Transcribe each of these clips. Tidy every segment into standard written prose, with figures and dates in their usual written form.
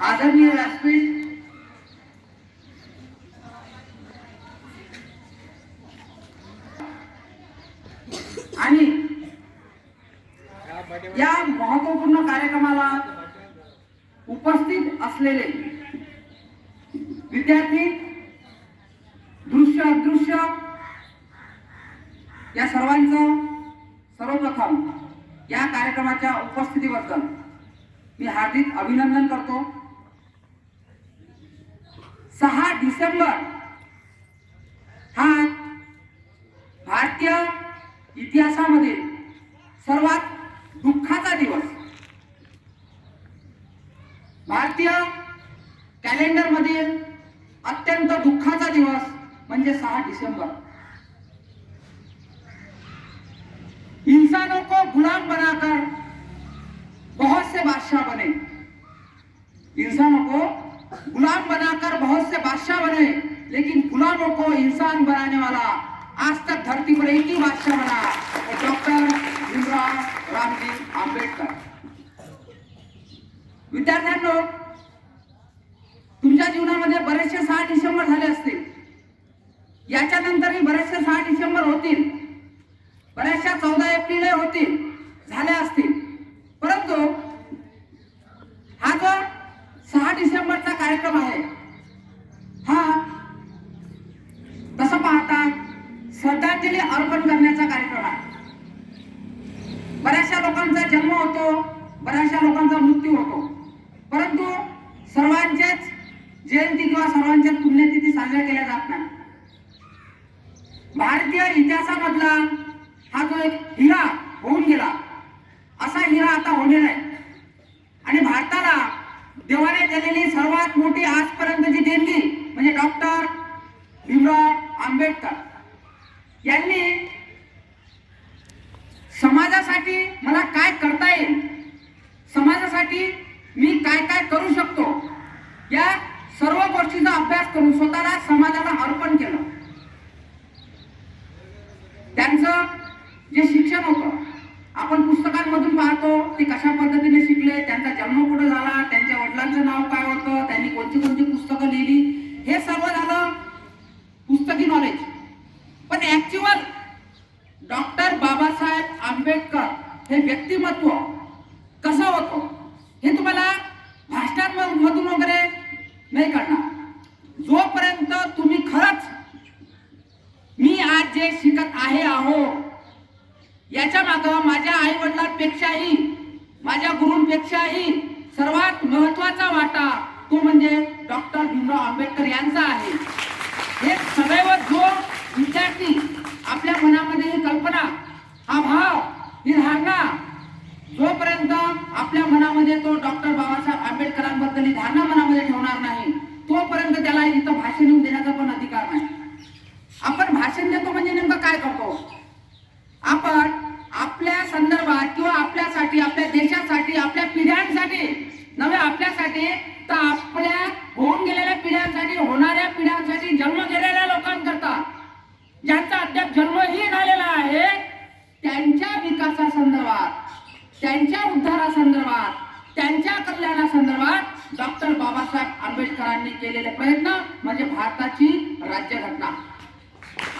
आदरणीय व्यासपीठ, आणि या महत्त्वपूर्ण कार्यक्रमाला उपस्थित असलेले विद्यार्थी, दृश्य अदृश्य या सर्वांचं सर्वप्रथम या कार्यक्रमाच्या उपस्थितीबद्दल मी हार्दिक अभिनंदन करतो। 6 डिसेंबर हा भारतीय इतिहासामध्ये सर्वात दुःखाचा दिवस, भारतीय कॅलेंडर मध्ये अत्यंत दुःखाचा दिवस म्हणजे 6 डिसेंबर। इंसानों को गुलाम बनाकर बहुत से बादशाह बने, इंसानों को गुलाम बनाकर बहुत से बादशाह बने, लेकिन गुलामों को इंसान बनाने वाला आज तक धरती पर एक ही बादशाह बना, डॉक्टर भीमराव रामजी आंबेडकर। विद्यार्थ्यांनो, तुमच्या जीवनामध्ये बरेचसे 6 डिसेंबर झाले असतील, याच्यानंतरही बरेचसे 6 डिसेंबर होतील, बऱ्याचशा 14 एप्रिल होतील, झाल्या असतील, परंतु हा जो 6 डिसेंबरचा कार्यक्रम आहे हा तसं पाहता श्रद्धांजली अर्पण करण्याचा कार्यक्रम आहे। बऱ्याचशा लोकांचा जन्म होतो, बऱ्याचशा लोकांचा मृत्यू होतो, परंतु सर्वांचेच जयंती किंवा सर्वांच्याच पुण्यतिथी साजऱ्या केल्या जात नाही। भारतीय इतिहासामधला हा जो एक हिरा होऊन गेला, असा हिरा आता होणे नाही, आणि भारताला देवाने दिलेली सर्वात मोठी आजपर्यंतची देणगी म्हणजे डॉक्टर भीमराव आंबेडकर यांनी समाजासाठी मला काय करता येईल, समाजासाठी मी काय काय करू शकतो, या सर्व गोष्टींचा अभ्यास करून स्वतःला समाजाला अर्पण केलं। त्यांचं जे शिक्षण होतं, आपण पुस्तकांमधून पाहतो ते कशा पद्धतीने शिकले, त्यांचा जन्म कुठे झाला, त्यांच्या वडिलांचं नाव काय होतं, त्यांनी कोणती कोणती पुस्तकं लिहिली, हे सर्व झालं पुस्तकी नॉलेज। पण ऍक्च्युअल डॉक्टर बाबासाहेब आंबेडकर हे व्यक्तिमत्व कसं होतं हे तुम्हाला भाषणांमधून वगैरे नाही कळणार। जोपर्यंत तुम्ही खरंच मी आज जे शिकत आहो याच्या मागं माझ्या आई वडिलांपेक्षाही, माझ्या गुरूंपेक्षाही सर्वात महत्वाचा वाटा तो म्हणजे डॉक्टर भीमराव आंबेडकर यांचा आहे। हे सदैव जो विद्यार्थी आपल्या मनामध्ये ही कल्पना, हा भाव, ही धारणा जोपर्यंत आपल्या मनामध्ये तो डॉक्टर बाबासाहेब आंबेडकरांबद्दल ही धारणा मनामध्ये ठेवणार नाही, तोपर्यंत त्याला इथं भाषण येऊन देण्याचा पण अधिकार नाही। आपण भाषण देतो म्हणजे नेमकं काय करतो, आपण आपल्या संदर्भात किंवा आपल्यासाठी, आपल्या देशासाठी, आपल्या पिढ्यांसाठी नव्हे, आपल्यासाठी तर आपल्या होऊन गेलेल्या पिढ्यांसाठी, होणाऱ्या पिढ्यांसाठी, जन्म गेलेल्या लोकांकरता, ज्यांचा अद्याप जन्मही झालेला आहे, त्यांच्या विकासासंदर्भात, त्यांच्या उद्धारासंदर्भात, त्यांच्या कल्याणासंदर्भात डॉक्टर बाबासाहेब आंबेडकरांनी केलेले प्रयत्न म्हणजे भारताची राज्यघटना।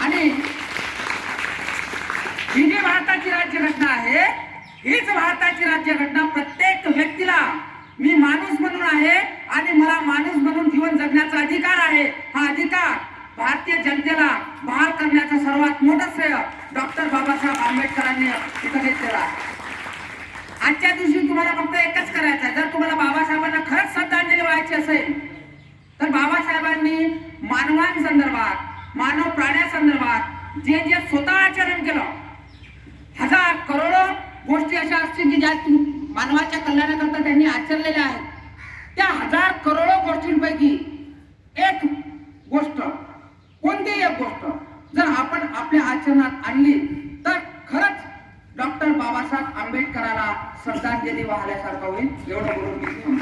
आणि ही जी भारताची राज्यघटना आहे, हीच भारताची राज्यघटना प्रत्येक व्यक्तीला मी माणूस म्हणून आहे आणि मला माणूस म्हणून जीवन जगण्याचा अधिकार आहे, हा अधिकार भारतीय जनतेला बहाल करण्याचं सर्वात मोठं श्रेय डॉक्टर बाबासाहेब आंबेडकरांनी इथं घेतलेलं आहे। आजच्या दिवशी तुम्हाला फक्त एकच करायचं आहे, जर तुम्हाला बाबासाहेबांना खरंच श्रद्धांजली वाहायची असेल तर बाबासाहेबांनी मानवांसंदर्भात, मानव प्राण्यासंदर्भात जे जे स्वतः आचरण केलं, हजार करोडो गोष्टी अशा असतील की ज्या मानवाच्या कल्याणाकरता त्यांनी आचरलेल्या आहेत, त्या हजार करोडो गोष्टींपैकी एक गोष्ट, कोणतीही एक गोष्ट जर आपण आपल्या आचरणात आणली तर खरंच डॉक्टर बाबासाहेब आंबेडकरांना श्रद्धांजली वाहण्यासारखं होईल, एवढं बोलून मी